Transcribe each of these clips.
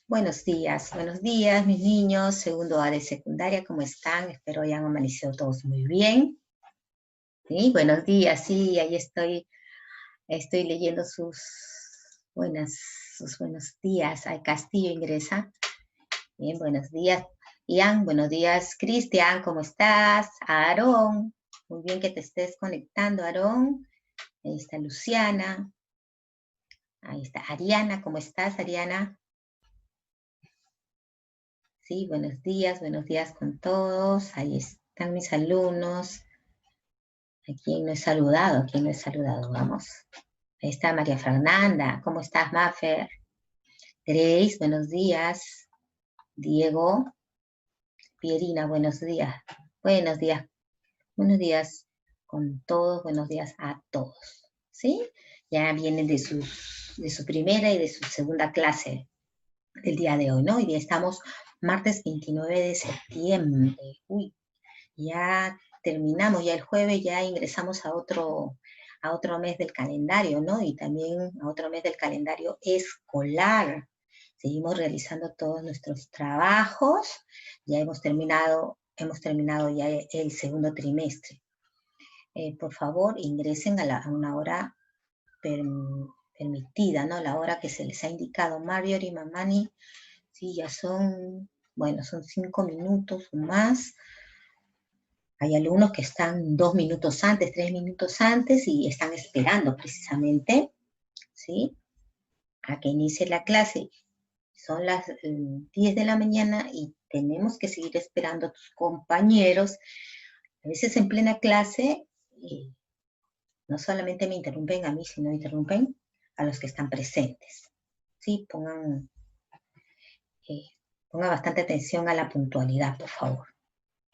Buenos días, mis niños, segundo A de secundaria, ¿cómo están? Espero hayan amanecido todos muy bien. Sí, buenos días, sí, ahí estoy leyendo sus buenos días. Al Castillo ingresa. Bien, buenos días, Ian, buenos días, Cristian, ¿cómo estás? Aarón, muy bien que te estés conectando, Aarón. Ahí está Luciana. Ahí está Ariana, ¿cómo estás, Ariana? Sí, buenos días con todos. Ahí están mis alumnos. ¿A quién no he saludado? ¿A quién no he saludado? Vamos. Ahí está María Fernanda. ¿Cómo estás, Maffer? Grace, buenos días. Diego, Pierina, buenos días. Buenos días. Buenos días con todos. Buenos días a todos. ¿Sí? Ya vienen de su primera y de su segunda clase del día de hoy, ¿no? Hoy día estamos martes 29 de septiembre. Uy, ya terminamos, ya el jueves ya ingresamos a otro mes del calendario, ¿no? Y también a otro mes del calendario escolar. Seguimos realizando todos nuestros trabajos, ya hemos terminado ya el segundo trimestre. Por favor, ingresen a una hora permitida, ¿no? La hora que se les ha indicado. Marjorie, Mamani, sí, ya son 5 minutos o más. Hay alumnos que están 2 minutos antes, 3 minutos antes y están esperando precisamente, ¿sí? A que inicie la clase. Son las 10 de la mañana y tenemos que seguir esperando a tus compañeros. A veces en plena clase, no solamente me interrumpen a mí, sino interrumpen a los que están presentes. ¿Sí? Pongan bastante atención a la puntualidad, por favor.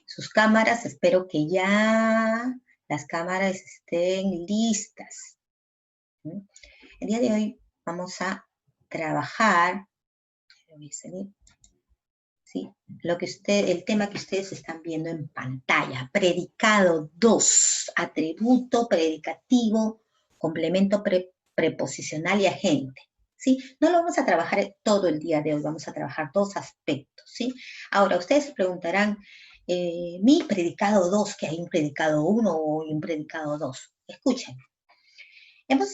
Sus cámaras, espero que ya las cámaras estén listas. El día de hoy vamos a trabajar, ¿sí? El tema que ustedes están viendo en pantalla, predicado 2, atributo, predicativo, complemento preposicional y agente. ¿Sí? No lo vamos a trabajar todo el día de hoy, vamos a trabajar 2 aspectos, ¿sí? Ahora, ustedes se preguntarán, mi predicado 2, que hay un predicado 1 y un predicado 2. Escuchen, hemos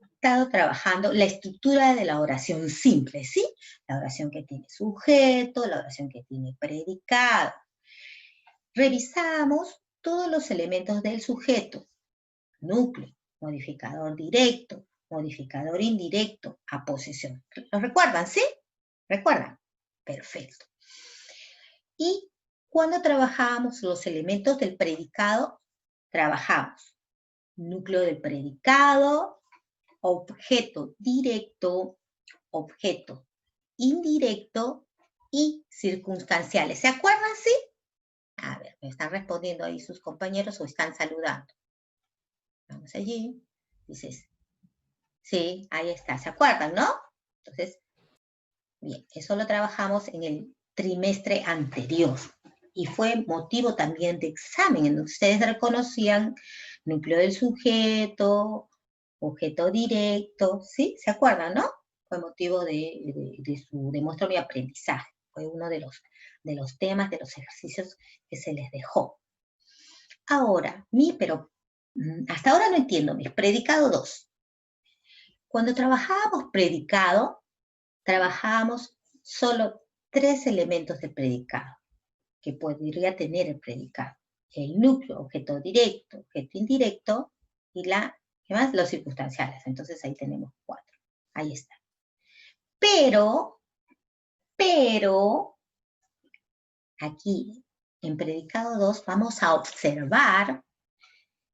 estado trabajando la estructura de la oración simple, ¿sí? La oración que tiene sujeto, la oración que tiene predicado. Revisamos todos los elementos del sujeto, núcleo, modificador directo, modificador indirecto, aposición. ¿Lo recuerdan, sí? ¿Recuerdan? Perfecto. Y cuando trabajamos los elementos del predicado, trabajamos núcleo del predicado, objeto directo, objeto indirecto y circunstanciales. ¿Se acuerdan, sí? A ver, ¿me están respondiendo ahí sus compañeros o están saludando? Vamos allí. Dices, sí, ahí está. ¿Se acuerdan, no? Entonces, bien, eso lo trabajamos en el trimestre anterior. Y fue motivo también de examen, en donde ustedes reconocían núcleo del sujeto, objeto directo, ¿sí? ¿Se acuerdan, no? Fue motivo de muestra mi aprendizaje. Fue uno de los temas, de los ejercicios que se les dejó. Ahora, pero hasta ahora no entiendo, mis predicado 2. Cuando trabajábamos predicado, trabajábamos solo 3 elementos del predicado que podría tener el predicado. El núcleo, objeto directo, objeto indirecto, y ¿qué más? Los circunstanciales. Entonces ahí tenemos 4. Ahí está. Pero, aquí en predicado 2 vamos a observar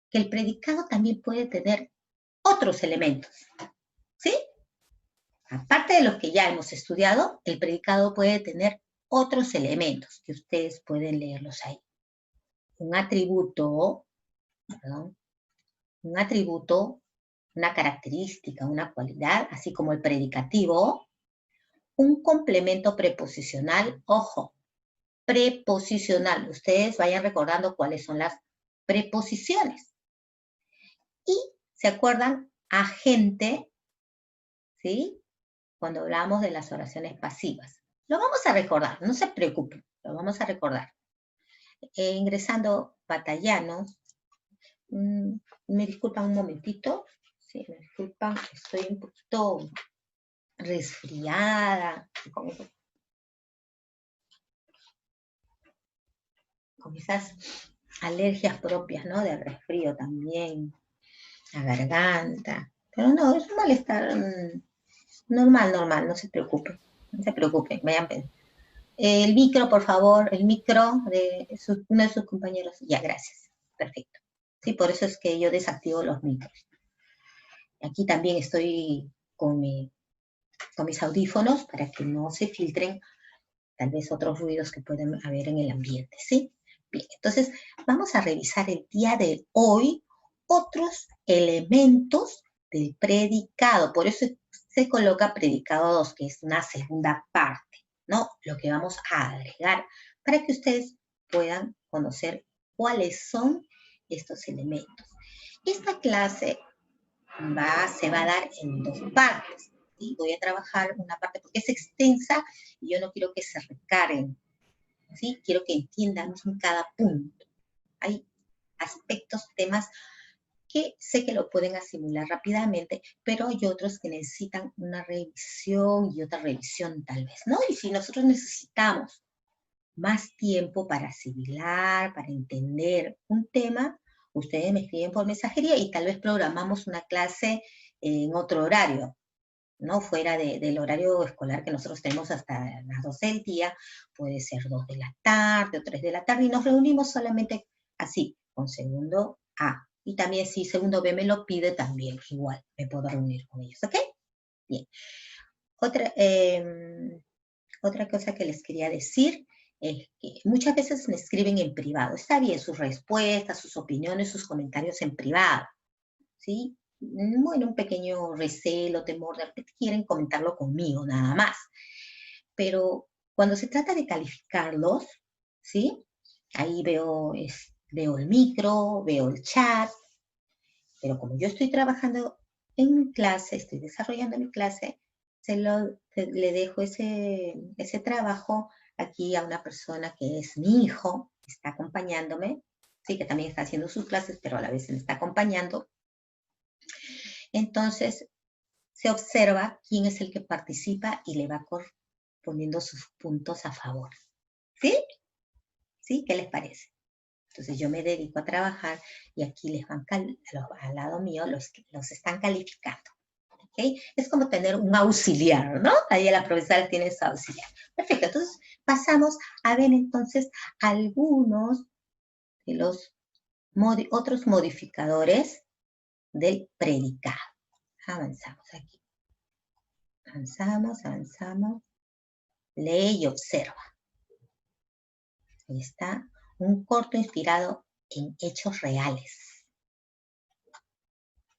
que el predicado también puede tener otros elementos, ¿sí? Aparte de los que ya hemos estudiado, el predicado puede tener otros elementos que ustedes pueden leerlos ahí. Un atributo, una característica, una cualidad, así como el predicativo, un complemento preposicional, ojo, preposicional. Ustedes vayan recordando cuáles son las preposiciones. Y, ¿se acuerdan? Agente, ¿sí? Cuando hablamos de las oraciones pasivas. Lo vamos a recordar, no se preocupen, lo vamos a recordar. Ingresando Batallano, me disculpan un momentito, sí, me disculpan, estoy un poquito resfriada, con esas alergias propias, ¿no? Del resfrío también, la garganta, pero no, es un malestar normal, no se preocupen, vayan pensando. El micro, por favor, el micro de uno de sus compañeros. Ya, gracias. Perfecto. Sí, por eso es que yo desactivo los micros. Aquí también estoy con mis audífonos para que no se filtren tal vez otros ruidos que pueden haber en el ambiente, ¿sí? Bien, entonces vamos a revisar el día de hoy otros elementos del predicado. Por eso se coloca predicado 2, que es una segunda parte, ¿no? Lo que vamos a agregar para que ustedes puedan conocer cuáles son estos elementos. Esta clase se va a dar en 2 partes. ¿Sí? Voy a trabajar una parte porque es extensa y yo no quiero que se recarguen. ¿Sí? Quiero que entiendan en cada punto. Hay aspectos, temas que sé que lo pueden asimilar rápidamente, pero hay otros que necesitan una revisión y otra revisión tal vez, ¿no? Y si nosotros necesitamos más tiempo para asimilar, para entender un tema, ustedes me escriben por mensajería y tal vez programamos una clase en otro horario, ¿no? Fuera del horario escolar que nosotros tenemos hasta las 12 del día, puede ser 2 de la tarde o 3 de la tarde, y nos reunimos solamente así, con segundo A. Y también si segundo B me lo pide, también igual me puedo reunir con ellos, ¿ok? Bien. Otra cosa que les quería decir es que muchas veces me escriben en privado. Está bien sus respuestas, sus opiniones, sus comentarios en privado, ¿sí? Bueno, un pequeño recelo, temor, de repente quieren comentarlo conmigo, nada más. Pero cuando se trata de calificarlos, ¿sí? Ahí veo el micro, veo el chat, pero como yo estoy trabajando en mi clase, estoy desarrollando mi clase, le dejo ese trabajo aquí a una persona que es mi hijo, que está acompañándome, sí, que también está haciendo sus clases, pero a la vez me está acompañando. Entonces, se observa quién es el que participa y le va poniendo sus puntos a favor. ¿Sí? ¿Sí? ¿Qué les parece? Entonces yo me dedico a trabajar y aquí les van al lado mío los están calificando. ¿Okay? Es como tener un auxiliar, ¿no? Ahí la profesora tiene su auxiliar. Perfecto, entonces pasamos a ver entonces algunos de los otros modificadores del predicado. Avanzamos aquí. Avanzamos. Lee y observa. Ahí está, un corto inspirado en hechos reales.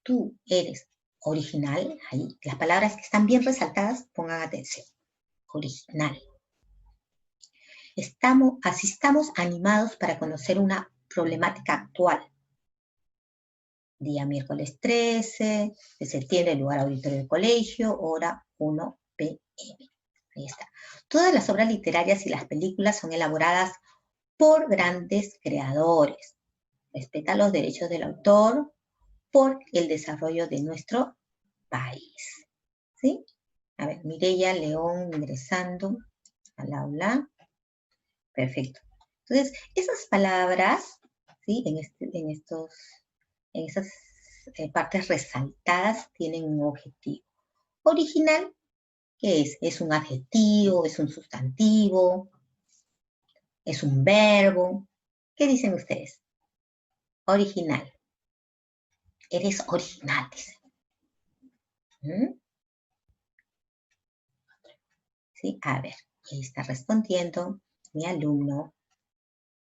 Tú eres original, ahí las palabras que están bien resaltadas, pongan atención. Original. Estamos animados para conocer una problemática actual. Día miércoles 13 de septiembre, lugar auditorio del colegio, hora 1 p.m. Ahí está. Todas las obras literarias y las películas son elaboradas por grandes creadores. Respeta los derechos del autor por el desarrollo de nuestro país. ¿Sí? A ver, Mireya León ingresando al aula. Perfecto. Entonces, esas palabras, ¿sí? En esas partes resaltadas tienen un objetivo. Original, ¿qué es? Es un adjetivo, es un sustantivo, es un verbo. ¿Qué dicen ustedes? Original. Eres original, dicen. ¿Mm? ¿Sí? A ver, ahí está respondiendo mi alumno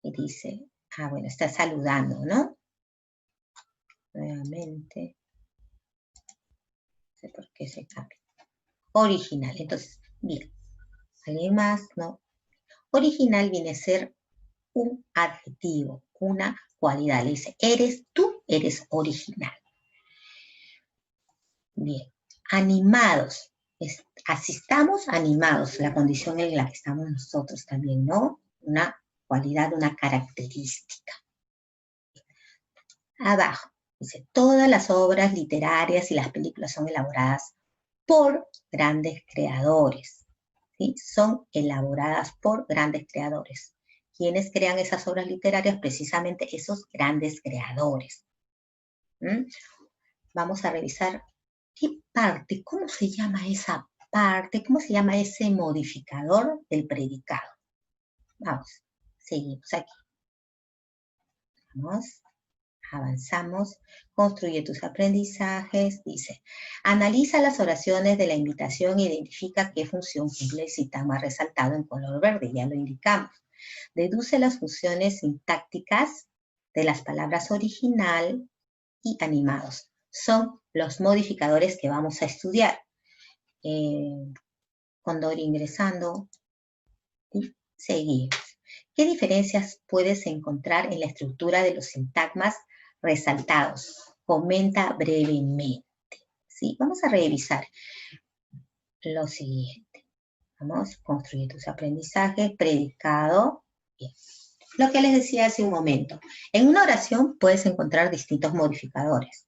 y dice, bueno, está saludando, ¿no? Nuevamente. No sé por qué se cambia. Original, entonces, bien. ¿Alguien más? No. Original viene a ser un adjetivo, una cualidad. Le dice, tú eres original. Bien. Animados. Así estamos animados, la condición en la que estamos nosotros también, ¿no? Una cualidad, una característica. Abajo, dice, todas las obras literarias y las películas son elaboradas por grandes creadores, ¿sí? Son elaboradas por grandes creadores. ¿Quiénes crean esas obras literarias? Precisamente esos grandes creadores. Vamos a revisar qué parte, cómo se llama esa parte, cómo se llama ese modificador del predicado. Vamos, seguimos aquí. Vamos, avanzamos. Construye tus aprendizajes. Dice, analiza las oraciones de la invitación e identifica qué función cumple el sintagma resaltado en color verde, ya lo indicamos. Deduce las funciones sintácticas de las palabras original y animados. Son los modificadores que vamos a estudiar. Condori ingresando. Y seguimos. ¿Qué diferencias puedes encontrar en la estructura de los sintagmas resaltados? Comenta brevemente. ¿Sí? Vamos a revisar lo siguiente. Vamos, construye tus aprendizajes, predicado. Bien. Lo que les decía hace un momento. En una oración puedes encontrar distintos modificadores.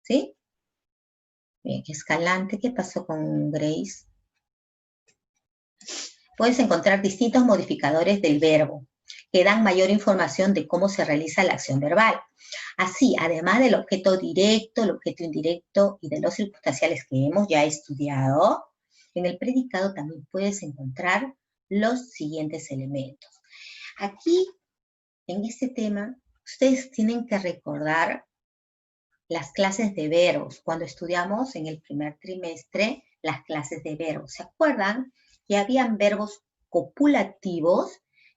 ¿Sí? Bien, Escalante, ¿qué pasó con Grace? Puedes encontrar distintos modificadores del verbo que dan mayor información de cómo se realiza la acción verbal. Así, además del objeto directo, el objeto indirecto y de los circunstanciales que hemos ya estudiado, en el predicado también puedes encontrar los siguientes elementos. Aquí, en este tema, ustedes tienen que recordar las clases de verbos. Cuando estudiamos en el primer trimestre las clases de verbos, ¿se acuerdan? Que habían verbos copulativos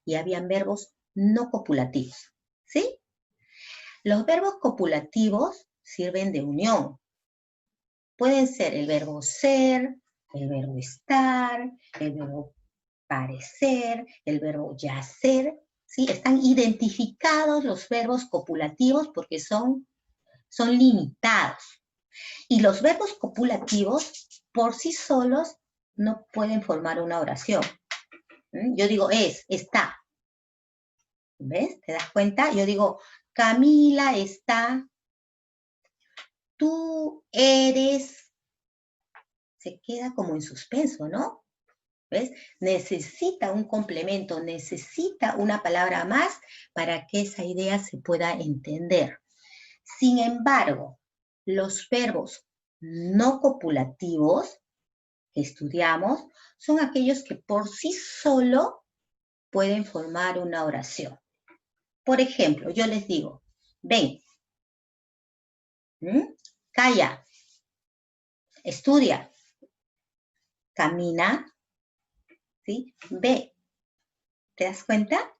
y habían verbos no copulativos, ¿sí? Los verbos copulativos sirven de unión. Pueden ser el verbo ser, el verbo estar, el verbo parecer, el verbo yacer, ¿sí? Están identificados los verbos copulativos porque son limitados. Y los verbos copulativos por sí solos no pueden formar una oración. Yo digo está. ¿Ves? ¿Te das cuenta? Yo digo, Camila está, tú eres. Se queda como en suspenso, ¿no? ¿Ves? Necesita un complemento, necesita una palabra más para que esa idea se pueda entender. Sin embargo, los verbos no copulativos que estudiamos son aquellos que por sí solo pueden formar una oración. Por ejemplo, yo les digo, ven, calla, estudia, camina, ¿sí? Ve. ¿Te das cuenta?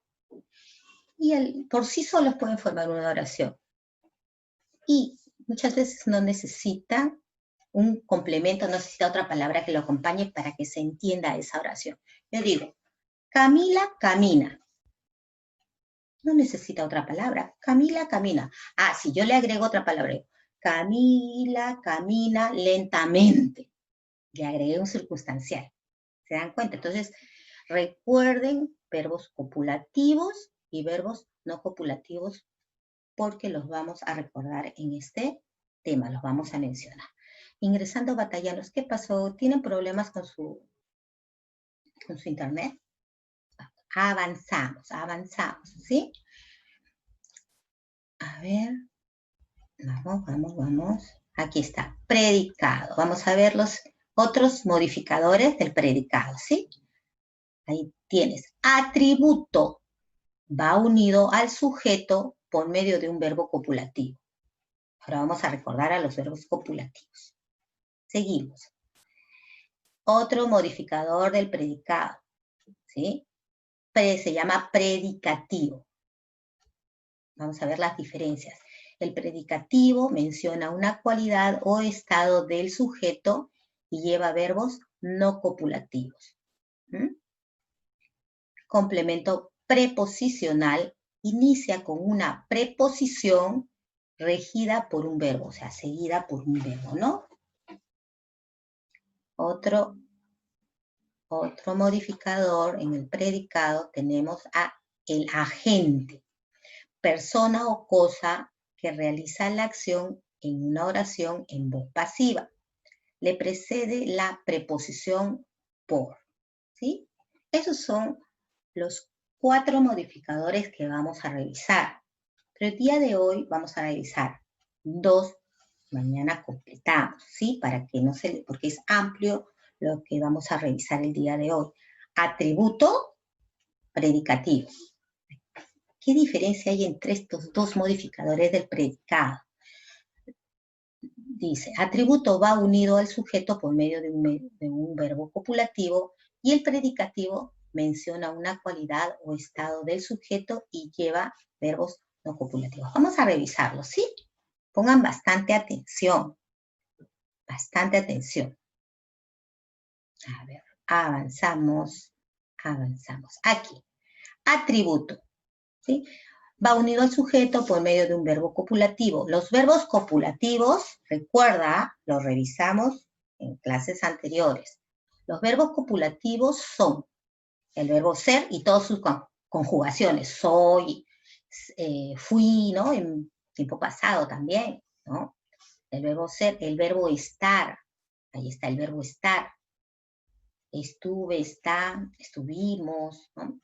Y por sí solos pueden formar una oración. Y muchas veces no necesita un complemento, no necesita otra palabra que lo acompañe para que se entienda esa oración. Yo digo, Camila camina. No necesita otra palabra. Camila camina. Ah, si yo le agrego otra palabra. Camila camina lentamente. Le agregué un circunstancial. ¿Se dan cuenta? Entonces, recuerden verbos copulativos y verbos no copulativos porque los vamos a recordar en este tema, los vamos a mencionar. Ingresando batallanos, ¿qué pasó? ¿Tienen problemas con su internet? Avanzamos, ¿sí? A ver, vamos. Aquí está, predicado. Vamos a ver los otros modificadores del predicado, ¿sí? Ahí tienes, atributo. Va unido al sujeto por medio de un verbo copulativo. Ahora vamos a recordar a los verbos copulativos. Seguimos. Otro modificador del predicado, ¿sí? Se llama predicativo. Vamos a ver las diferencias. El predicativo menciona una cualidad o estado del sujeto y lleva verbos no copulativos. Complemento preposicional inicia con una preposición regida por un verbo, o sea, seguida por un verbo, ¿no? otro modificador en el predicado tenemos a el agente, persona o cosa que realiza la acción en una oración en voz pasiva. Le precede la preposición por, ¿sí? Esos son los 4 modificadores que vamos a revisar. Pero el día de hoy vamos a revisar 2, mañana completamos, ¿sí? Para que no se, porque es amplio lo que vamos a revisar el día de hoy. Atributo, predicativo. ¿Qué diferencia hay entre estos 2 modificadores del predicado? Dice, atributo va unido al sujeto por medio de un verbo copulativo y el predicativo menciona una cualidad o estado del sujeto y lleva verbos no copulativos. Vamos a revisarlo, ¿sí? Pongan bastante atención. Bastante atención. A ver, avanzamos. Aquí, atributo, ¿sí? Va unido al sujeto por medio de un verbo copulativo. Los verbos copulativos, recuerda, los revisamos en clases anteriores. Los verbos copulativos son el verbo ser y todas sus conjugaciones. Soy, fui, ¿no? En tiempo pasado también, ¿no? El verbo ser, el verbo estar. Ahí está el verbo estar. Estuve, está, estuvimos, ¿no?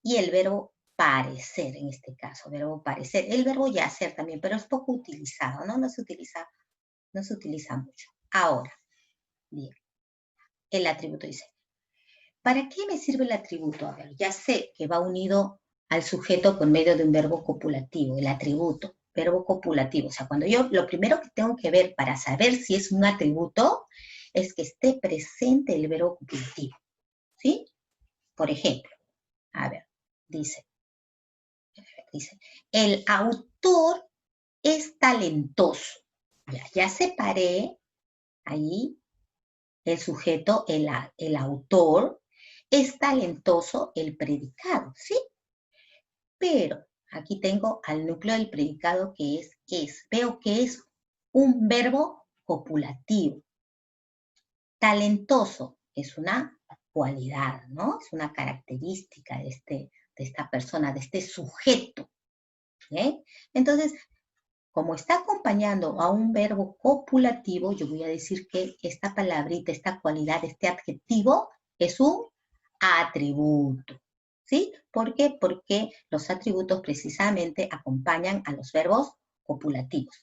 Y el verbo parecer, en este caso, verbo parecer. El verbo yacer también, pero es poco utilizado, ¿no? No se utiliza mucho. Ahora, bien, el atributo dice, ¿para qué me sirve el atributo? A ver, ya sé que va unido al sujeto por medio de un verbo copulativo, el atributo, verbo copulativo. O sea, cuando yo, lo primero que tengo que ver para saber si es un atributo es que esté presente el verbo copulativo, ¿sí? Por ejemplo, a ver, dice, el autor es talentoso. Ya separé ahí el sujeto, el autor, es talentoso el predicado, ¿sí? Pero aquí tengo al núcleo del predicado que es. Veo que es un verbo copulativo. Talentoso es una cualidad, ¿no? Es una característica de esta persona, de este sujeto. ¿Bien? Entonces, como está acompañando a un verbo copulativo, yo voy a decir que esta palabrita, esta cualidad, este adjetivo es un atributo. ¿Sí? ¿Por qué? Porque los atributos precisamente acompañan a los verbos copulativos.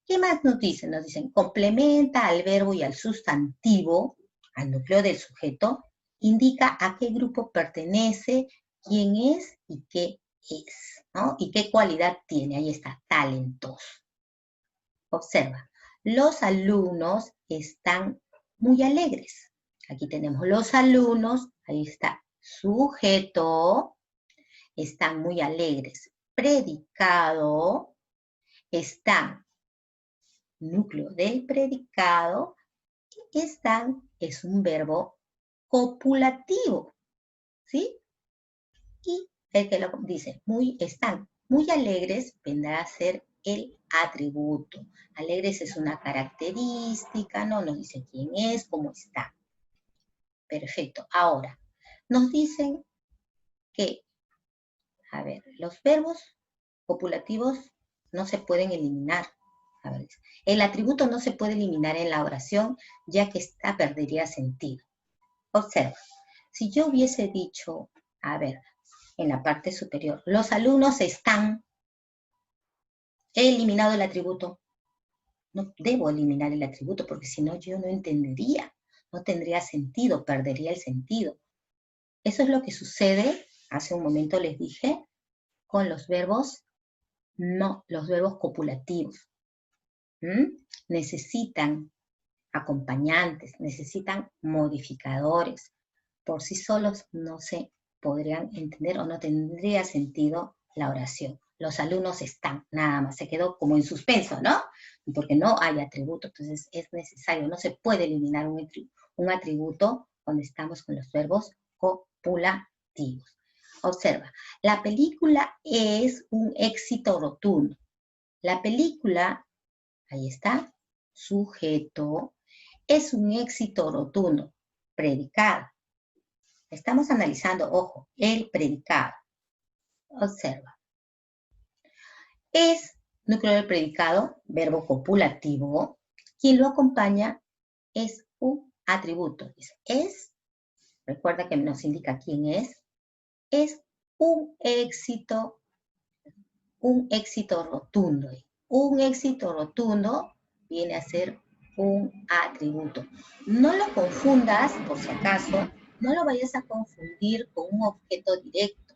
¿Qué más nos dicen? Nos dicen, complementa al verbo y al sustantivo, al núcleo del sujeto, indica a qué grupo pertenece, quién es y qué es, ¿no? Y qué cualidad tiene. Ahí está, talentoso. Observa, los alumnos están muy alegres. Aquí tenemos los alumnos, ahí está, sujeto, están muy alegres. Predicado, están, núcleo del predicado, están es un verbo copulativo, ¿sí? Y el que lo dice, están muy alegres, vendrá a ser el atributo. Alegres es una característica, ¿no? Nos dice quién es, cómo está. Perfecto. Ahora, nos dicen que, a ver, los verbos copulativos no se pueden eliminar. A ver, el atributo no se puede eliminar en la oración, ya que esta perdería sentido. Observa, si yo hubiese dicho, a ver, en la parte superior, los alumnos están, he eliminado el atributo. No debo eliminar el atributo porque si no yo no entendería, no tendría sentido, perdería el sentido. Eso es lo que sucede, hace un momento les dije, con los verbos, los verbos copulativos. Necesitan acompañantes, necesitan modificadores. Por sí solos no se podrían entender o no tendría sentido la oración. Los alumnos están, nada más, se quedó como en suspenso, ¿no? Porque no hay atributo, entonces es necesario, no se puede eliminar un atributo cuando estamos con los verbos copulativos. Observa, la película es un éxito rotundo. La película, ahí está, sujeto, es un éxito rotundo. predicado. Estamos analizando, ojo, el predicado. Observa. Es núcleo del predicado, verbo copulativo. Quien lo acompaña es un atributo. Dice, es, recuerda que nos indica quién es un éxito rotundo. Un éxito rotundo viene a ser un atributo. No lo confundas, por si acaso, no lo vayas a confundir con un objeto directo.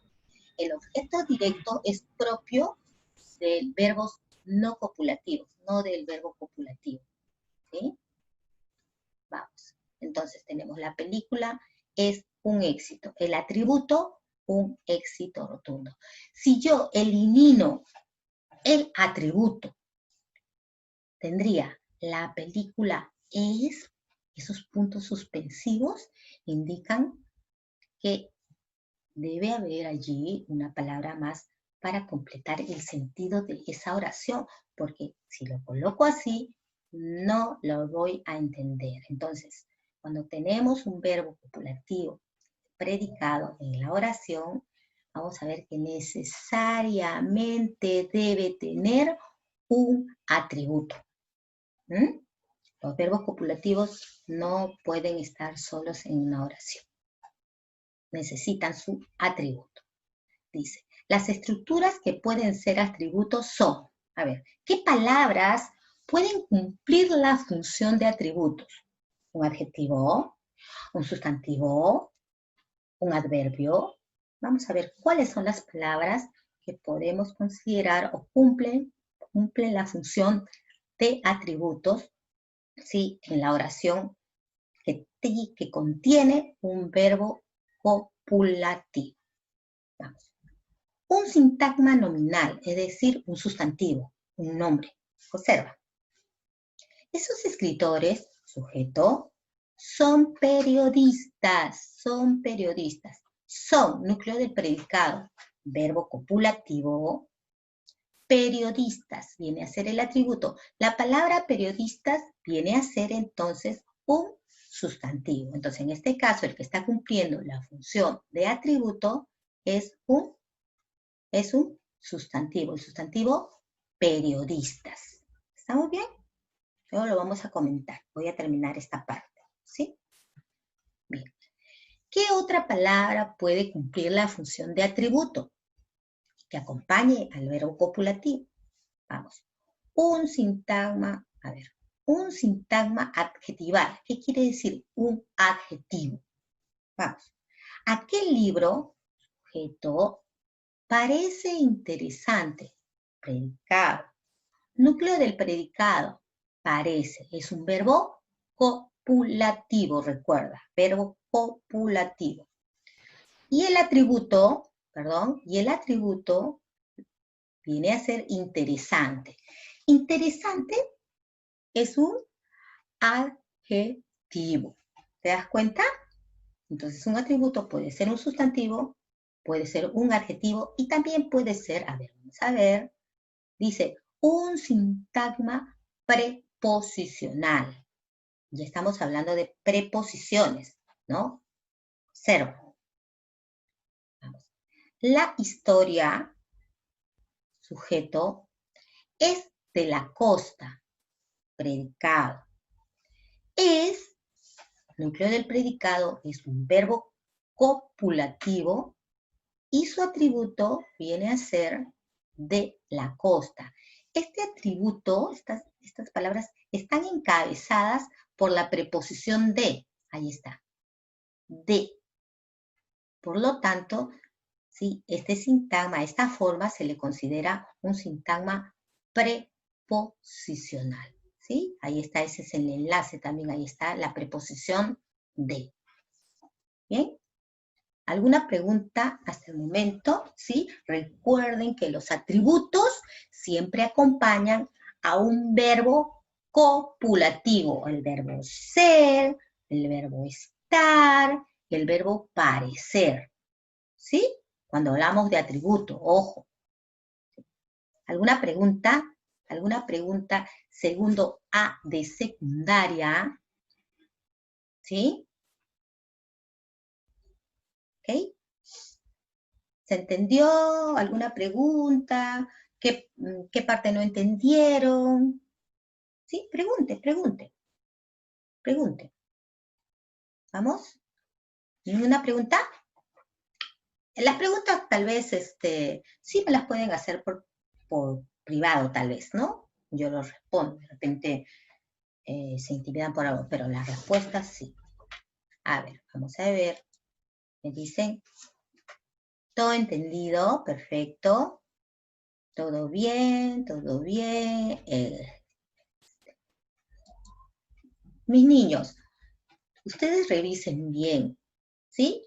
El objeto directo es propio de verbos no copulativos, no del verbo copulativo. ¿Sí? Vamos. Entonces tenemos la película, es un éxito. El atributo, un éxito rotundo. Si yo elimino el atributo, tendría la película es, esos puntos suspensivos indican que debe haber allí una palabra más para completar el sentido de esa oración, porque si lo coloco así, no lo voy a entender. Entonces, cuando tenemos un verbo copulativo predicado en la oración, vamos a ver que necesariamente debe tener un atributo. ¿Mm? Los verbos copulativos no pueden estar solos en una oración. Necesitan su atributo. Dice, las estructuras que pueden ser atributos son, a ver, ¿qué palabras pueden cumplir la función de atributos? Un adjetivo, un sustantivo, un adverbio. Vamos a ver cuáles son las palabras que podemos considerar o cumplen la función de atributos, ¿sí? En la oración que contiene un verbo copulativo. Vamos. Un sintagma nominal, es decir, un sustantivo, un nombre. Observa. Esos escritores, sujeto, son periodistas, son núcleo del predicado, verbo copulativo, periodistas, viene a ser el atributo. La palabra periodistas viene a ser entonces un sustantivo. Entonces, en este caso, el que está cumpliendo la función de atributo es un sustantivo, el sustantivo periodistas. ¿Estamos bien? Luego lo vamos a comentar. Voy a terminar esta parte, ¿sí? Bien. ¿Qué otra palabra puede cumplir la función de atributo que acompañe al verbo copulativo? Vamos. Un sintagma adjetival. ¿Qué quiere decir un adjetivo? Vamos. Aquel libro, sujeto, parece interesante. Predicado. Núcleo del predicado. Parece. Es un verbo copulativo, recuerda. Verbo copulativo. Y el atributo viene a ser interesante. Interesante es un adjetivo. ¿Te das cuenta? Entonces, un atributo puede ser un sustantivo, puede ser un adjetivo y también puede ser, vamos a ver, dice, un sintagma preposicional. Ya estamos hablando de preposiciones, ¿no? Observa. Vamos. La historia, sujeto, es de la costa, predicado. Es, núcleo del predicado, es un verbo copulativo y su atributo viene a ser de la costa. Este atributo, estas palabras, están encabezadas por la preposición de. Ahí está. De. Por lo tanto, ¿sí? Este sintagma, esta forma se le considera un sintagma preposicional. ¿Sí? Ahí está, ese es el enlace también, ahí está la preposición de. ¿Bien? ¿Alguna pregunta hasta el momento? ¿Sí? Recuerden que los atributos siempre acompañan a un verbo copulativo. El verbo ser, el verbo estar, el verbo parecer. ¿Sí? Cuando hablamos de atributo, ojo. ¿Alguna pregunta? ¿Alguna pregunta? Segundo A de secundaria. ¿Sí? ¿Ok? ¿Se entendió? ¿Alguna pregunta? ¿Qué parte no entendieron? ¿Sí? Pregunte. ¿Vamos? ¿Ninguna pregunta? Las preguntas tal vez, sí me las pueden hacer por privado tal vez, ¿no? Yo los respondo, de repente se intimidan por algo, pero las respuestas sí. A ver, vamos a ver. Me dicen, todo entendido, perfecto. Todo bien, todo bien. Mis niños, ustedes revisen bien, ¿sí?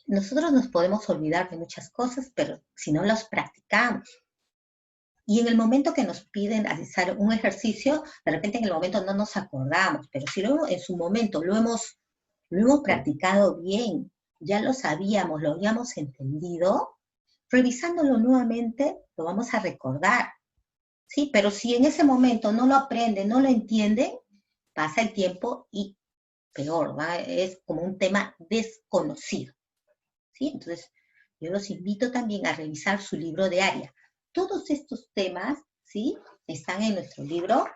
Nosotros nos podemos olvidar de muchas cosas, pero si no las practicamos. Y en el momento que nos piden realizar un ejercicio, de repente en el momento no nos acordamos, pero si luego en su momento lo hemos practicado bien, ya lo sabíamos, lo habíamos entendido, revisándolo nuevamente lo vamos a recordar. ¿Sí? Pero si en ese momento no lo aprenden, no lo entienden, pasa el tiempo y peor, ¿va? Es como un tema desconocido. ¿Sí? Entonces, yo los invito también a revisar su libro de área. Todos estos temas, ¿sí? Están en nuestro libro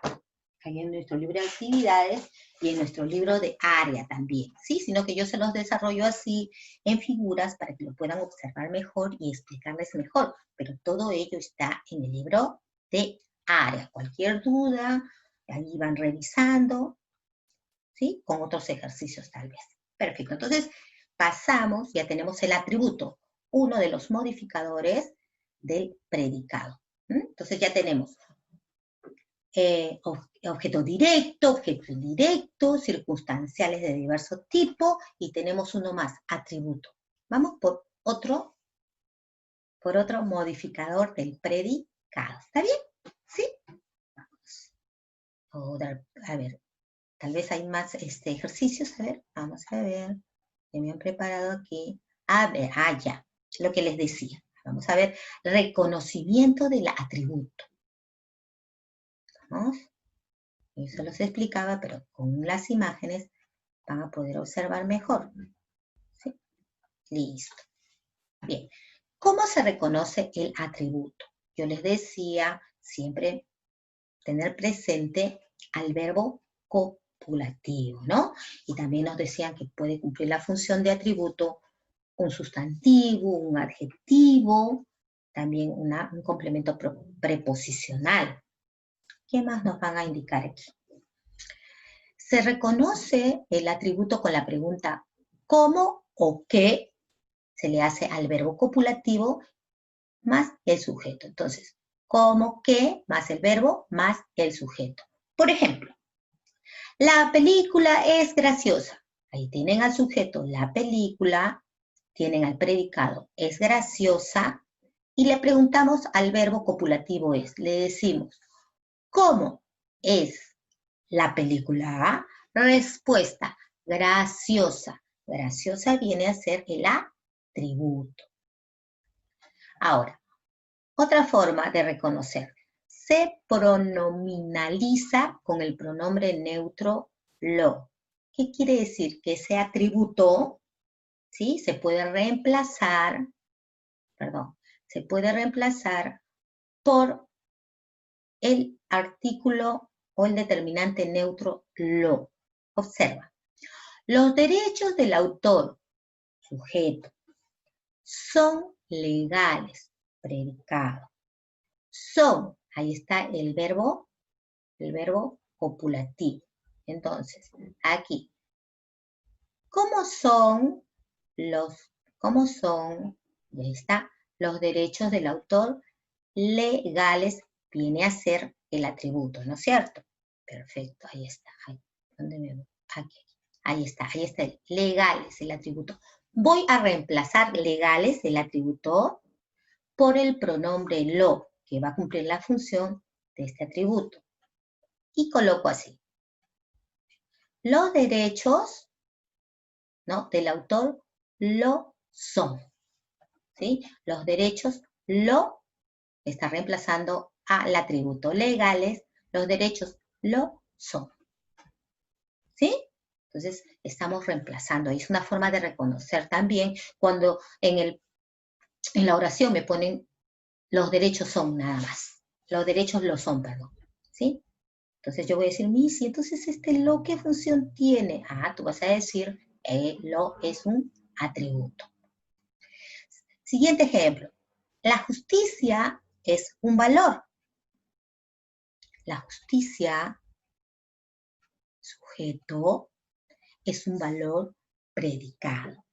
de actividades y en nuestro libro de área también, ¿sí? Sino que yo se los desarrollo así en figuras para que lo puedan observar mejor y explicarles mejor, pero todo ello está en el libro de área. Cualquier duda, ahí van revisando, ¿sí? Con otros ejercicios tal vez. Perfecto, entonces pasamos, ya tenemos el atributo, uno de los modificadores del predicado. Entonces ya tenemos objeto directo, objeto indirecto, circunstanciales de diverso tipo, y tenemos uno más, atributo. Vamos por otro modificador del predicado. ¿Está bien? ¿Sí? Vamos. A ver, tal vez hay más ejercicios. A ver, vamos a ver. Que me han preparado aquí. A ver, ya, lo que les decía. Vamos a ver, reconocimiento del atributo. ¿Vamos? Eso los explicaba, pero con las imágenes van a poder observar mejor. ¿Sí? Listo. Bien. ¿Cómo se reconoce el atributo? Yo les decía siempre tener presente al verbo copulativo, ¿no? Y también nos decían que puede cumplir la función de atributo un sustantivo, un adjetivo, también un complemento preposicional. ¿Qué más nos van a indicar aquí? Se reconoce el atributo con la pregunta ¿cómo o qué? Se le hace al verbo copulativo más el sujeto. Entonces, ¿cómo qué? Más el verbo más el sujeto. Por ejemplo, la película es graciosa. Ahí tienen al sujeto la película, tienen al predicado es graciosa y le preguntamos al verbo copulativo es. Le decimos, ¿cómo es la película? Respuesta, graciosa. Graciosa viene a ser el atributo. Ahora, otra forma de reconocer. Se pronominaliza con el pronombre neutro lo. ¿Qué quiere decir? Que ese atributo, ¿sí? Se puede reemplazar por el artículo o el determinante neutro lo. Observa. Los derechos del autor, sujeto, son legales, predicado. Son, ahí está el verbo copulativo. Entonces, aquí, ¿cómo son, ahí está, los derechos del autor legales? Viene a ser el atributo, ¿no es cierto? Perfecto, ahí está. ¿Dónde me voy? Aquí. Ahí está legales, el atributo. Voy a reemplazar legales, el atributo, por el pronombre lo, que va a cumplir la función de este atributo. Y coloco así. Los derechos, ¿no?, del autor lo son. ¿Sí? Los derechos lo está reemplazando al atributo legales. Los derechos lo son. ¿Sí? Entonces, estamos reemplazando. Es una forma de reconocer también cuando en la oración me ponen los derechos son nada más. Los derechos lo son, perdón. ¿Sí? Entonces yo voy a decir, Missy, entonces lo, ¿qué función tiene? Ah, tú vas a decir, lo es un atributo. Siguiente ejemplo. La justicia es un valor. La justicia, sujeto, es un valor predicado.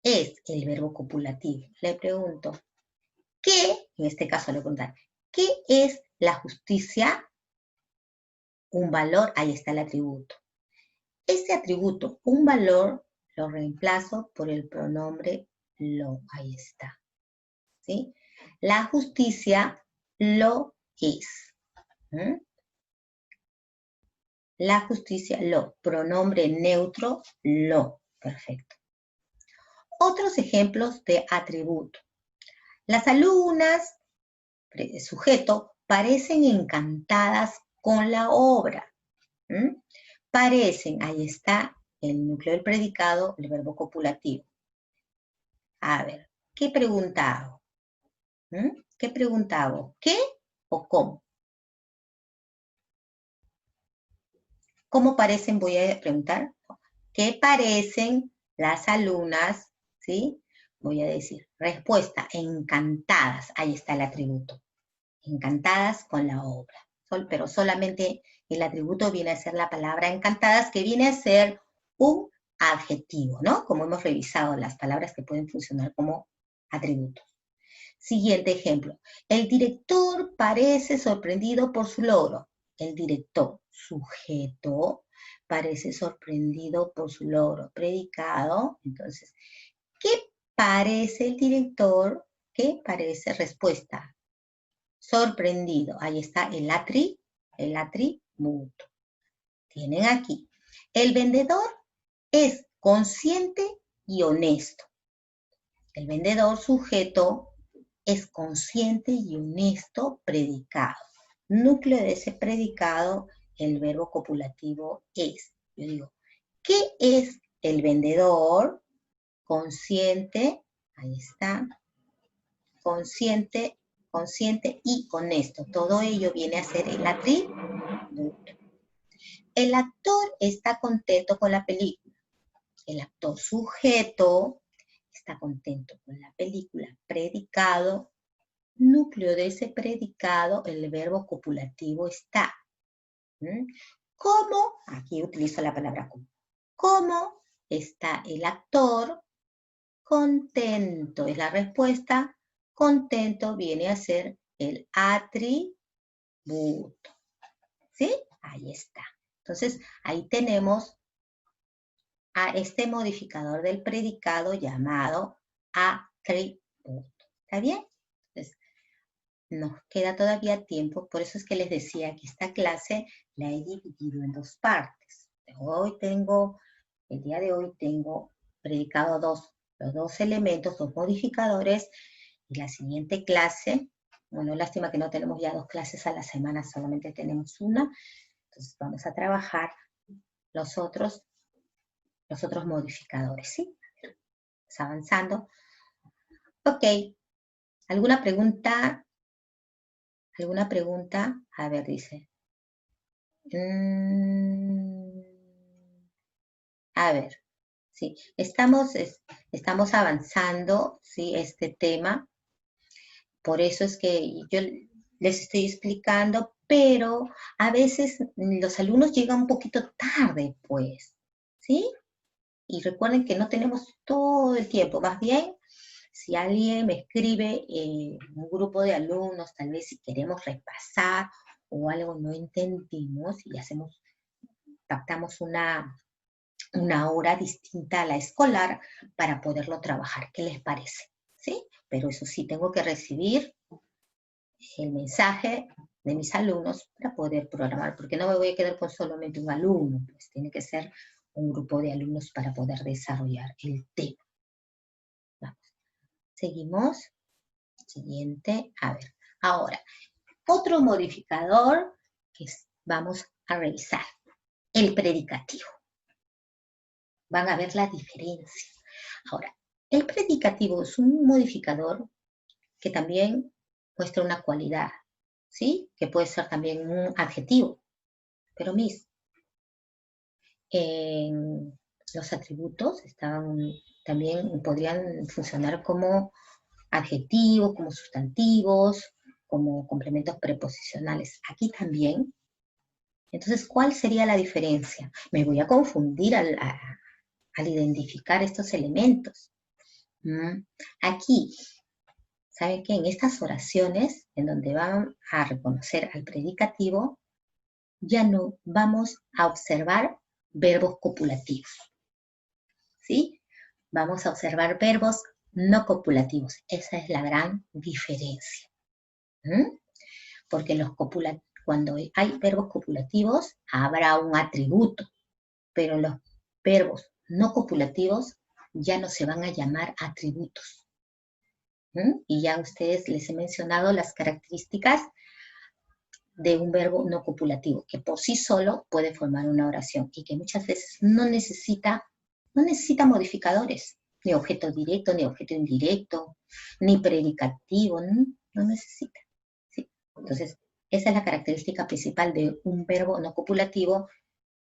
Es el verbo copulativo. Le pregunto, ¿qué? En este caso le preguntan, ¿qué es la justicia? Un valor, ahí está el atributo. Ese atributo, un valor, lo reemplazo por el pronombre lo, ahí está. ¿Sí? La justicia lo es. ¿Mm? La justicia lo, pronombre neutro lo, perfecto. Otros ejemplos de atributo. Las alumnas, sujeto, parecen encantadas con la obra. ¿Mm? Parecen, ahí está el núcleo del predicado, el verbo copulativo. A ver, ¿qué pregunta hago? ¿Mm? ¿Qué pregunta hago? ¿Qué o cómo? ¿Cómo parecen? Voy a preguntar. ¿Qué parecen las alumnas? ¿Sí? Voy a decir. Respuesta, encantadas. Ahí está el atributo. Encantadas con la obra. Pero solamente el atributo viene a ser la palabra encantadas, que viene a ser un adjetivo, ¿no? Como hemos revisado las palabras que pueden funcionar como atributos. Siguiente ejemplo. El director parece sorprendido por su logro. El director, sujeto, parece sorprendido por su logro. Predicado. Entonces, ¿qué parece el director? ¿Qué parece? Respuesta. Sorprendido. Ahí está el atributo. Tienen aquí. El vendedor es consciente y honesto. El vendedor, sujeto, es consciente y honesto, predicado. Núcleo de ese predicado, el verbo copulativo es. Yo digo, ¿qué es el vendedor? Consciente, ahí está, consciente y honesto. Todo ello viene a ser el atributo. El actor está contento con la película. El actor sujeto está contento con la película. Predicado, núcleo de ese predicado, el verbo copulativo está. ¿Cómo? Aquí utilizo la palabra cómo. ¿Cómo está el actor? Contento es la respuesta. Contento viene a ser el atributo. ¿Sí? Ahí está. Entonces, ahí tenemos a este modificador del predicado llamado atributo. ¿Está bien? Entonces, nos queda todavía tiempo, por eso es que les decía que esta clase la he dividido en dos partes. El día de hoy tengo predicado los dos elementos, dos modificadores, y la siguiente clase, bueno, lástima que no tenemos ya 2 clases a la semana, solamente tenemos una, entonces vamos a trabajar los otros modificadores, ¿sí? Vamos avanzando. Ok, ¿alguna pregunta? ¿Alguna pregunta? A ver, dice. A ver, sí, estamos avanzando, ¿sí? Este tema. Por eso es que yo les estoy explicando, pero a veces los alumnos llegan un poquito tarde, pues, ¿sí? Y recuerden que no tenemos todo el tiempo, más bien, si alguien me escribe un grupo de alumnos, tal vez si queremos repasar o algo no entendimos y captamos una hora distinta a la escolar para poderlo trabajar. ¿Qué les parece? ¿Sí? Pero eso sí, tengo que recibir el mensaje de mis alumnos para poder programar, porque no me voy a quedar con solamente un alumno, pues tiene que ser un grupo de alumnos para poder desarrollar el tema. Vamos. Seguimos. Siguiente. A ver. Ahora, otro modificador que vamos a revisar. El predicativo. van a ver la diferencia. Ahora, el predicativo es un modificador que también muestra una cualidad, ¿sí? Que puede ser también un adjetivo. Pero los atributos también podrían funcionar como adjetivos, como sustantivos, como complementos preposicionales. Aquí también. Entonces, ¿cuál sería la diferencia? Me voy a confundir al identificar estos elementos. Aquí, ¿saben qué? En estas oraciones, en donde van a reconocer al predicativo, ya no vamos a observar verbos copulativos, ¿sí? Vamos a observar verbos no copulativos. Esa es la gran diferencia. Porque cuando hay verbos copulativos, habrá un atributo, pero los verbos no copulativos ya no se van a llamar atributos. Y ya a ustedes les he mencionado las características de un verbo no copulativo, que por sí solo puede formar una oración y que muchas veces no necesita modificadores, ni objeto directo, ni objeto indirecto, ni predicativo, no necesita. ¿Sí? Entonces, esa es la característica principal de un verbo no copulativo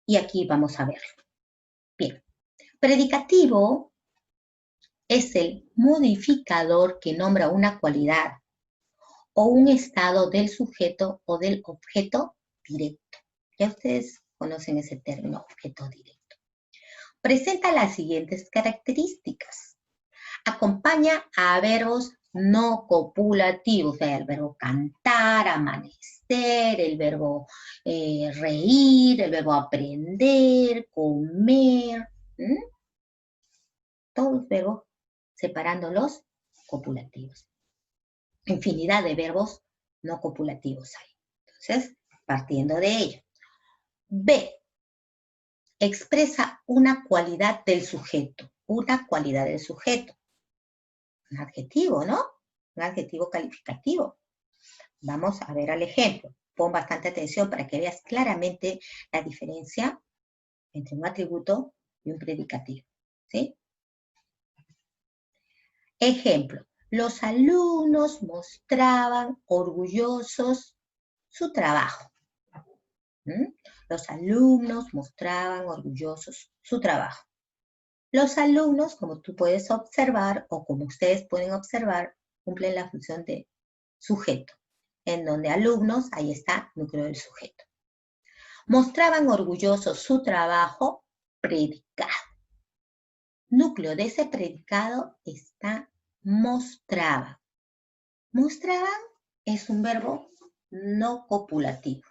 y aquí vamos a verlo. Bien, predicativo es el modificador que nombra una cualidad o un estado del sujeto o del objeto directo. Ya ustedes conocen ese término, objeto directo. Presenta las siguientes características. Acompaña a verbos no copulativos, o sea, el verbo cantar, amanecer, el verbo reír, el verbo aprender, comer. Todos los verbos separándolos copulativos. Infinidad de verbos no copulativos hay. Entonces, partiendo de ello. B. Expresa una cualidad del sujeto. Una cualidad del sujeto. Un adjetivo, ¿no? Un adjetivo calificativo. Vamos a ver al ejemplo. Pon bastante atención para que veas claramente la diferencia entre un atributo y un predicativo. ¿Sí? Ejemplo. Los alumnos mostraban orgullosos su trabajo. Los alumnos mostraban orgullosos su trabajo. Los alumnos, como tú puedes observar, o como ustedes pueden observar, cumplen la función de sujeto, en donde alumnos, ahí está, núcleo del sujeto. Mostraban orgullosos su trabajo, predicado. Núcleo de ese predicado está mostraba. Mostraban es un verbo no copulativo.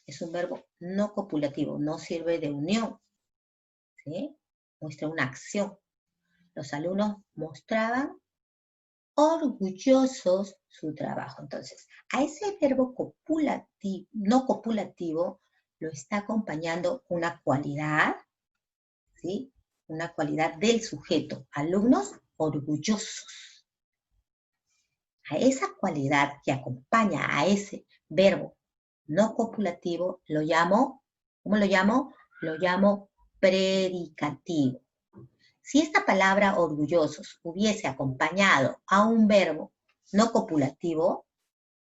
Es un verbo no copulativo, no sirve de unión. ¿Sí? Muestra una acción. Los alumnos mostraban orgullosos su trabajo. Entonces, a ese verbo copulativo, no copulativo, lo está acompañando una cualidad, ¿sí? Una cualidad del sujeto. Alumnos orgullosos. A esa cualidad que acompaña a ese verbo no copulativo, lo llamo, ¿cómo lo llamo? Lo llamo predicativo. Si esta palabra orgullosos hubiese acompañado a un verbo no copulativo,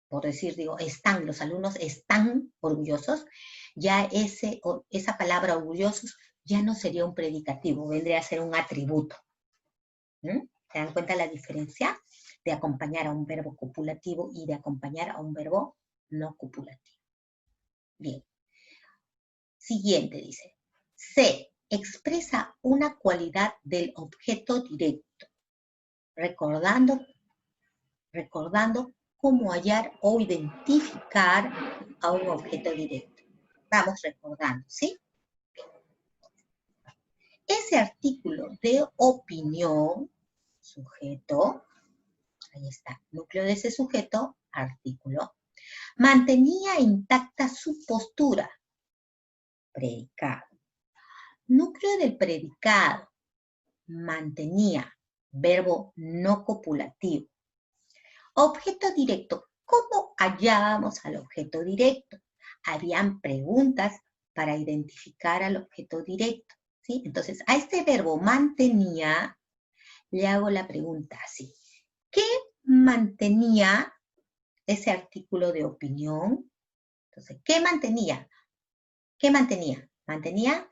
por decir, digo, los alumnos están orgullosos, ya esa palabra orgullosos ya no sería un predicativo, vendría a ser un atributo. ¿Se dan cuenta la diferencia de acompañar a un verbo copulativo y de acompañar a un verbo no copulativo? Bien. Siguiente dice, C. Expresa una cualidad del objeto directo, recordando cómo hallar o identificar a un objeto directo. Vamos recordando, ¿sí? Ese artículo de opinión, sujeto, ahí está, núcleo de ese sujeto, artículo, mantenía intacta su postura, predicado. Núcleo del predicado, mantenía, verbo no copulativo. Objeto directo, ¿cómo hallábamos al objeto directo? Habían preguntas para identificar al objeto directo, ¿sí? Entonces, a este verbo mantenía, le hago la pregunta así. ¿Qué mantenía ese artículo de opinión? Entonces, ¿qué mantenía? ¿Qué mantenía? Mantenía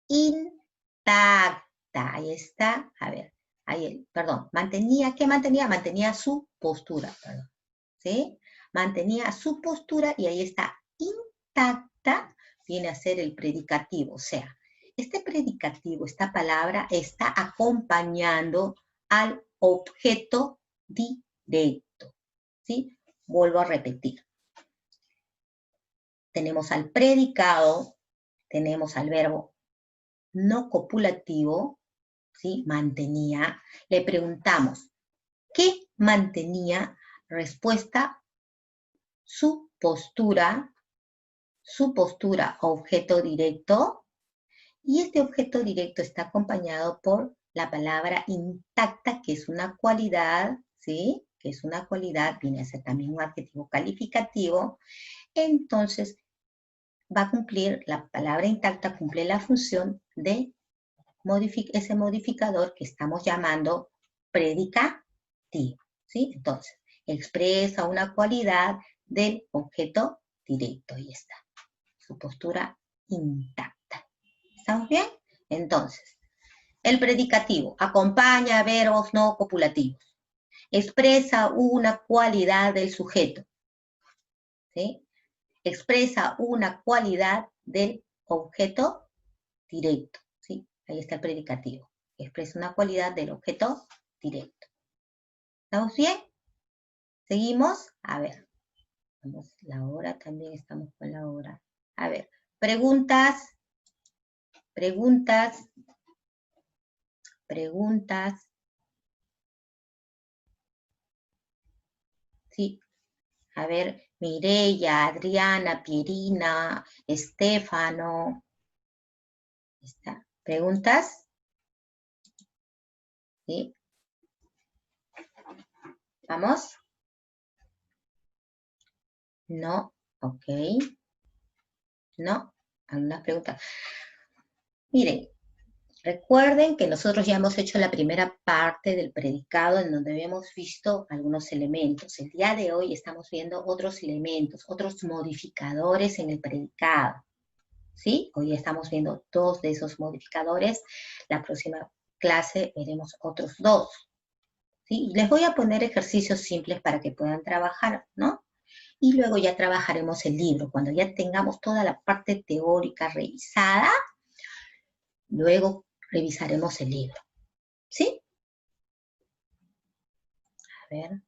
intacta. Ahí está. A ver, ahí, perdón. Mantenía, ¿qué mantenía? Mantenía su postura, perdón. ¿Sí? Mantenía su postura y ahí está intacta, viene a ser el predicativo. O sea, este predicativo, esta palabra, está acompañando al objeto directo. ¿Sí? Vuelvo a repetir. Tenemos al predicado, tenemos al verbo no copulativo, ¿sí? Mantenía. Le preguntamos, ¿qué mantenía? Respuesta, su postura, objeto directo, y este objeto directo está acompañado por la palabra intacta, que es una cualidad, ¿sí? Que es una cualidad, viene a ser también un adjetivo calificativo. Entonces, va a cumplir, la palabra intacta cumple la función de ese modificador que estamos llamando predicativo, ¿sí? Entonces, expresa una cualidad del objeto directo, ahí está, su postura intacta. ¿Estamos bien? Entonces, el predicativo acompaña verbos no copulativos, expresa una cualidad del sujeto, ¿sí? Expresa una cualidad del objeto directo, ¿sí? Ahí está el predicativo. Expresa una cualidad del objeto directo. ¿Estamos bien? ¿Seguimos? A ver. Vamos, la hora también, estamos con la hora. A ver, preguntas. Preguntas. Preguntas. Sí. A ver, Mireya, Adriana, Pierina, Estefano. ¿Está? ¿Preguntas? ¿Sí? ¿Vamos? No, ok. No, algunas preguntas. Miren, recuerden que nosotros ya hemos hecho la primera parte del predicado en donde habíamos visto algunos elementos. El día de hoy estamos viendo otros elementos, otros modificadores en el predicado. ¿Sí? Hoy estamos viendo 2 de esos modificadores. La próxima clase veremos otros 2. ¿Sí? Les voy a poner ejercicios simples para que puedan trabajar, ¿no? Y luego ya trabajaremos el libro. Cuando ya tengamos toda la parte teórica revisada, luego revisaremos el libro. ¿Sí? A ver.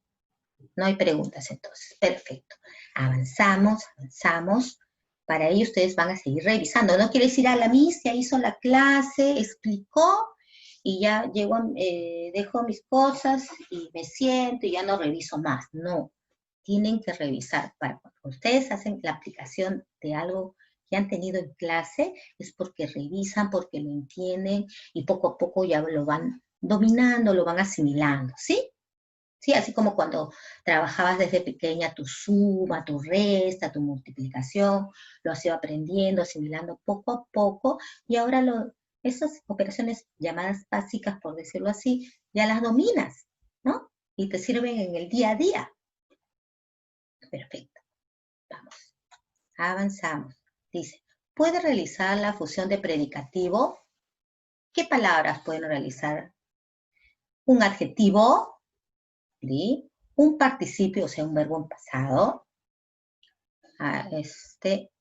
No hay preguntas entonces. Perfecto. Avanzamos, avanzamos. Para ello ustedes van a seguir revisando. No quiere decir a la Miss, ya hizo la clase, explicó, y ya llego, dejo mis cosas y me siento y ya no reviso más. No. Tienen que revisar. Para cuando ustedes hacen la aplicación de algo que han tenido en clase, es porque revisan, porque lo entienden, y poco a poco ya lo van dominando, lo van asimilando, ¿sí? Sí, así como cuando trabajabas desde pequeña tu suma, tu resta, tu multiplicación, lo has ido aprendiendo, asimilando poco a poco, y ahora esas operaciones llamadas básicas, por decirlo así, ya las dominas, ¿no? Y te sirven en el día a día. Perfecto. Vamos. Avanzamos. Dice, ¿puede realizar la fusión de predicativo? ¿Qué palabras pueden realizar? Un adjetivo, ¿sí? Un participio, o sea, un verbo en pasado,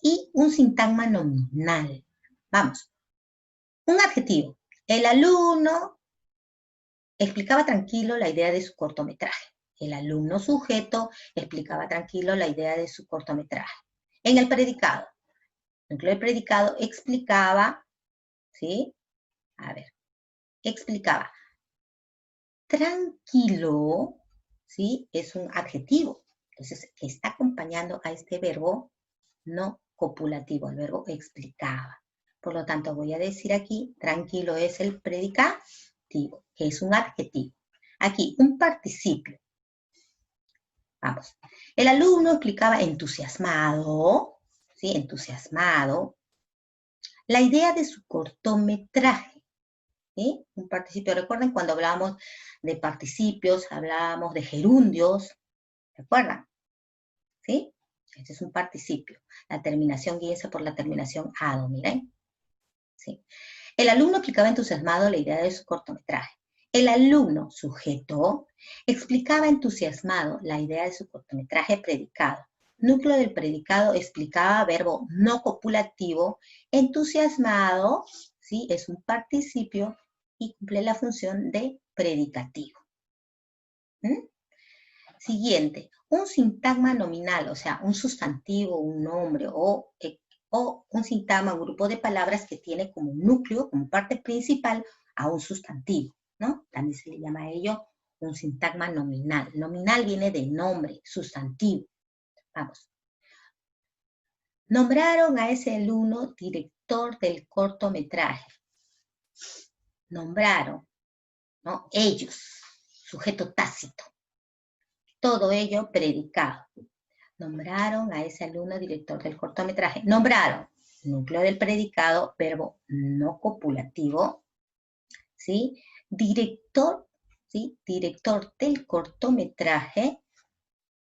y un sintagma nominal. Vamos. Un adjetivo. El alumno explicaba tranquilo la idea de su cortometraje. El alumno sujeto explicaba tranquilo la idea de su cortometraje. En el predicado. El predicado explicaba, ¿sí? A ver. Explicaba. Tranquilo, ¿sí? Es un adjetivo. Entonces, está acompañando a este verbo no copulativo, el verbo explicaba. Por lo tanto, voy a decir aquí, tranquilo es el predicativo, que es un adjetivo. Aquí, un participio. Vamos. El alumno explicaba entusiasmado, ¿sí? Entusiasmado, la idea de su cortometraje. ¿sí? Un participio, recuerden cuando hablábamos de participios, hablábamos de gerundios, ¿recuerdan? ¿Sí? Este es un participio. La terminación, guíense por la terminación ado, miren. ¿Sí? El alumno explicaba entusiasmado la idea de su cortometraje. El alumno, sujeto, explicaba entusiasmado la idea de su cortometraje predicado. Núcleo del predicado explicaba verbo no copulativo. Entusiasmado, ¿sí? Es un participio y cumple la función de predicativo. ¿Mm? Siguiente, un sintagma nominal, o sea, un sustantivo, un nombre o un sintagma, un grupo de palabras que tiene como núcleo, como parte principal, a un sustantivo, ¿no? También se le llama a ello un sintagma nominal. Nominal viene de nombre, sustantivo. Vamos. Nombraron a ese alumno director del cortometraje. Nombraron, ¿no? Ellos, sujeto tácito. Todo ello predicado. Nombraron a ese alumno director del cortometraje. Nombraron, núcleo del predicado, verbo no copulativo, ¿sí? Director, ¿sí? Director del cortometraje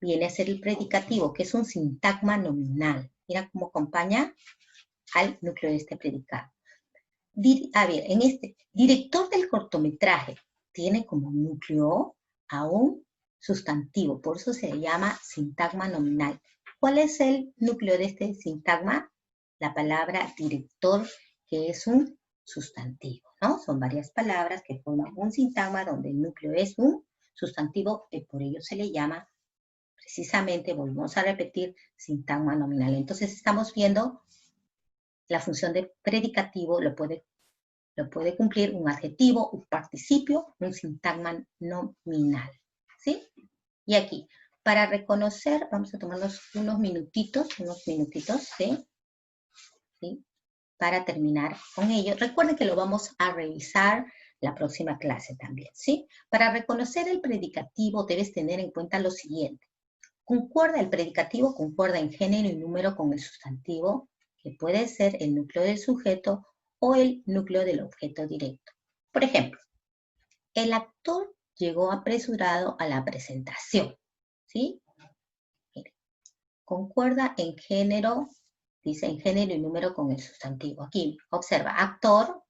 viene a ser el predicativo, que es un sintagma nominal. Mira cómo acompaña al núcleo de este predicado. A ver, en este, director del cortometraje tiene como núcleo a un sustantivo, por eso se le llama sintagma nominal. ¿Cuál es el núcleo de este sintagma? La palabra director, que es un sustantivo, ¿no? Son varias palabras que forman un sintagma donde el núcleo es un sustantivo y por ello se le llama, precisamente, volvemos a repetir, sintagma nominal. Entonces estamos viendo la función de predicativo, lo puede cumplir un adjetivo, un participio, un sintagma nominal, ¿sí? Y aquí, para reconocer, vamos a tomarnos unos minutitos, ¿sí? ¿Sí? Para terminar con ello. Recuerden que lo vamos a revisar la próxima clase también, ¿sí? Para reconocer el predicativo debes tener en cuenta lo siguiente. El predicativo concuerda en género y número con el sustantivo, que puede ser el núcleo del sujeto o el núcleo del objeto directo. Por ejemplo, el actor llegó apresurado a la presentación, ¿sí? Mire, concuerda en género, dice en género y número con el sustantivo. Aquí, observa, actor,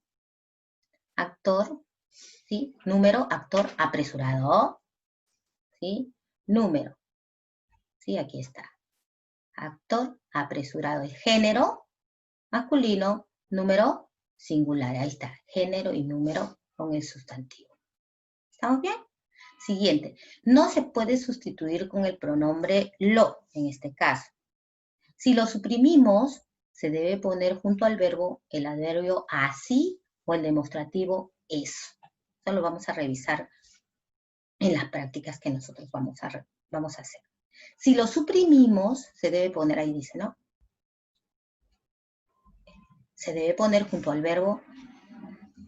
¿sí? Número, actor apresurado, ¿sí? Número, ¿sí? Aquí está. Actor apresurado es género, masculino, número singular. Ahí está, género y número con el sustantivo. ¿Estamos bien? Siguiente, no se puede sustituir con el pronombre lo, en este caso. Si lo suprimimos, se debe poner junto al verbo el adverbio así o el demostrativo eso. Eso lo vamos a revisar en las prácticas que nosotros vamos a hacer. Si lo suprimimos, se debe poner, ahí dice, ¿no? Se debe poner junto al verbo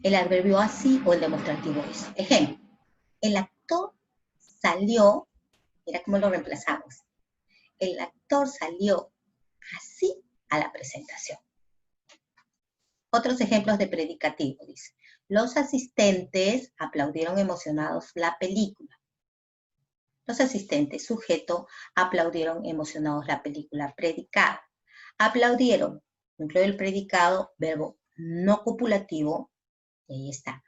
el adverbio así o el demostrativo eso. Ejemplo, el actor salió, mira cómo lo reemplazamos. El actor salió así a la presentación. Otros ejemplos de predicativo, dice. Los asistentes aplaudieron emocionados la película. Los asistentes, sujeto, aplaudieron emocionados la película. Predicado. Aplaudieron, núcleo del predicado, verbo no copulativo, y ahí está.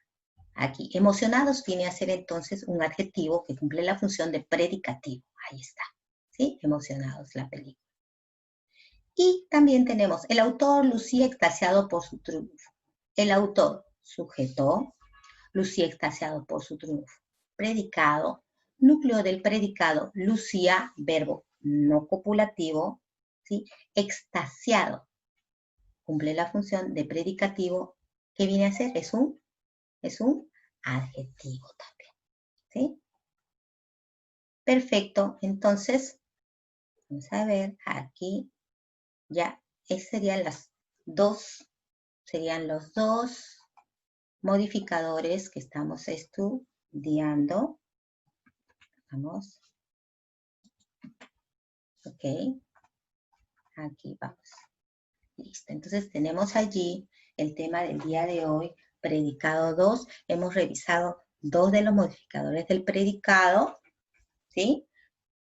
Aquí, emocionados viene a ser entonces un adjetivo que cumple la función de predicativo. Ahí está, ¿sí? Emocionados la película. Y también tenemos, el autor lucía extasiado por su triunfo. El autor, sujeto, lucía extasiado por su triunfo. Predicado, núcleo del predicado, lucía, verbo no copulativo, ¿sí? Extasiado, cumple la función de predicativo. ¿Qué viene a ser? Es un adjetivo también, ¿sí? Perfecto, entonces, vamos a ver aquí, ya, serían los dos modificadores que estamos estudiando. Vamos. Ok. Aquí vamos. Listo. Entonces tenemos allí el tema del día de hoy, Predicado 2, hemos revisado 2 de los modificadores del predicado, ¿sí?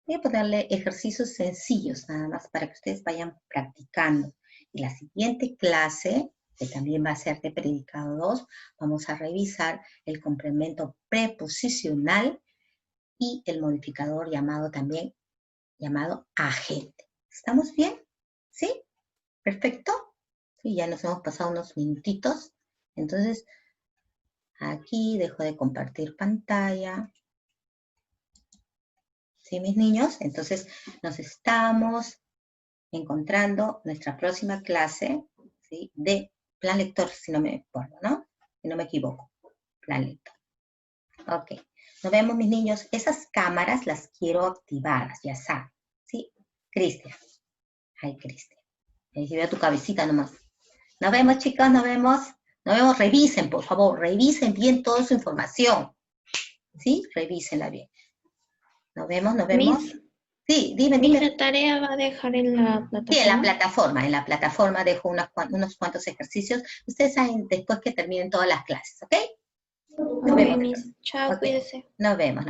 Voy a ponerle ejercicios sencillos nada más para que ustedes vayan practicando. Y la siguiente clase, que también va a ser de predicado 2, vamos a revisar el complemento preposicional y el modificador llamado agente. ¿Estamos bien? ¿Sí? ¿Perfecto? Sí, ya nos hemos pasado unos minutitos. Entonces, aquí dejo de compartir pantalla. ¿Sí, mis niños? Entonces, nos estamos encontrando nuestra próxima clase, ¿sí? De plan lector, si no me acuerdo, ¿no? Si no me equivoco. Plan lector. Ok. Nos vemos, mis niños. Esas cámaras las quiero activadas, ya saben. ¿Sí? Cristian. Ay, Cristian. Ahí se ve tu cabecita nomás. Nos vemos, chicos, nos vemos. Nos vemos, revisen, por favor, revisen bien toda su información. ¿Sí? Revísenla bien. Nos vemos, nos vemos. Miss, Sí, dime. ¿la tarea va a dejar en la Sí, plataforma? en la plataforma dejo unos cuantos ejercicios. Ustedes saben después que terminen todas las clases, ¿ok? Nos Ok, vemos. Miss. Chao, Ok, cuídese. nos vemos.